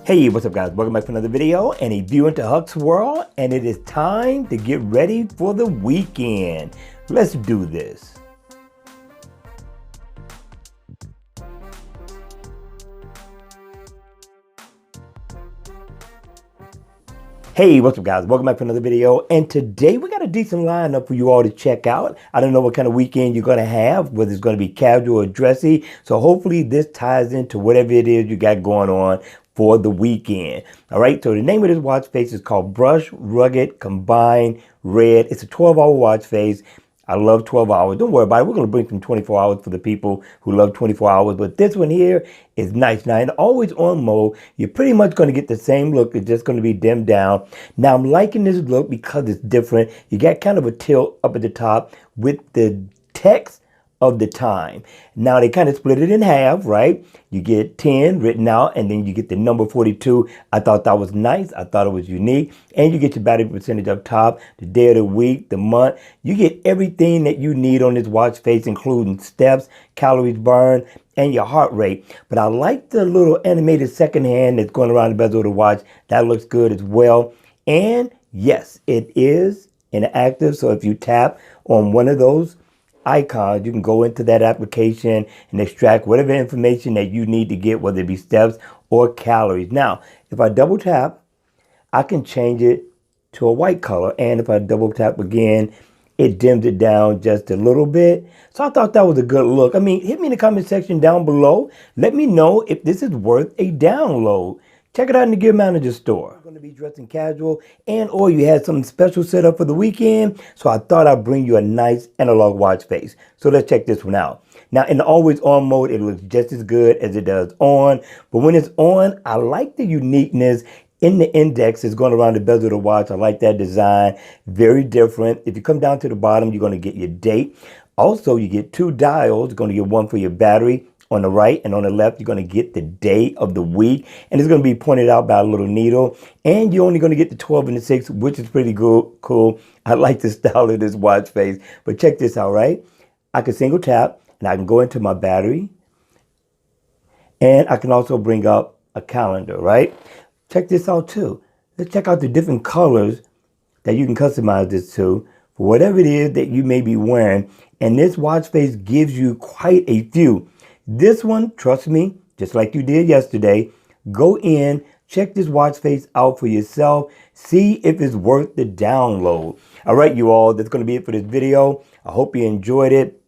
Hey, what's up guys? Welcome back to another video and a view into Huck's world, and it is time to get ready for the weekend. Let's do this. Hey, what's up guys? Welcome back to another video, and today we got a decent lineup for you all to check out. I don't know what kind of weekend you're going to have, whether it's going to be casual or dressy, so hopefully this ties into whatever it is you got going on for the weekend. All right, so the name of this watch face is called Brush Rugged Combined Red. It's a 12-hour watch face. I love 12 hours. Don't worry about it. We're going to bring some 24 hours for the people who love 24 hours. But this one here is nice. Now, in always on mode, you're pretty much going to get the same look. It's just going to be dimmed down. Now, I'm liking this look because it's different. You got kind of a tilt up at the top with the text of the time. Now they kind of split it in half, right? You get 10 written out and then you get the number 42. I thought that was nice. I thought it was unique. And you get your battery percentage up top, the day of the week, the month. You get everything that you need on this watch face, including steps, calories burned, and your heart rate. But I like the little animated second hand that's going around the bezel of the watch. That looks good as well. And yes, it is interactive. So if you tap on one of those icons, you can go into that application and extract whatever information that you need to get, whether it be steps or calories. Now, if I double tap, I can change it to a white color. And if I double tap again, it dims it down just a little bit. So I thought that was a good look. I mean, hit me in the comment section down below. Let me know if this is worth a download. Check it out in the Gear Manager store. I'm going to be dressed in casual, and or you had something special set up for the weekend, so I thought I'd bring you a nice analog watch face. So let's check this one out. Now in the always on mode, it looks just as good as it does on, but when it's on, I like the uniqueness in the index is going around the bezel of the watch. I like that design, very different. If you come down to the bottom, you're going to get your date. Also, you get two dials. You're going to get one for your battery on the right, and on the left, you're going to get the day of the week, and it's going to be pointed out by a little needle. And you're only going to get the 12 and the 6, which is pretty cool. I like the style of this watch face. But check this out, right? I can single tap, and I can go into my battery, and I can also bring up a calendar, right? Check this out too. Let's check out the different colors that you can customize this to for whatever it is that you may be wearing. And this watch face gives you quite a few. This one, trust me, just like you did yesterday, go in, check this watch face out for yourself, see if it's worth the download. All right, you all, that's going to be it for this video. I hope you enjoyed it.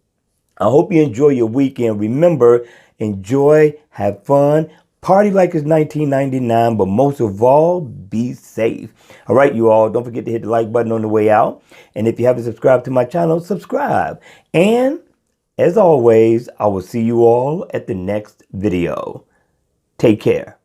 I hope you enjoy your weekend. Remember, enjoy, have fun, party like it's 1999, but most of all, be safe. All right, you all, don't forget to hit the like button on the way out. And if you haven't subscribed to my channel, subscribe. And as always, I will see you all at the next video. Take care.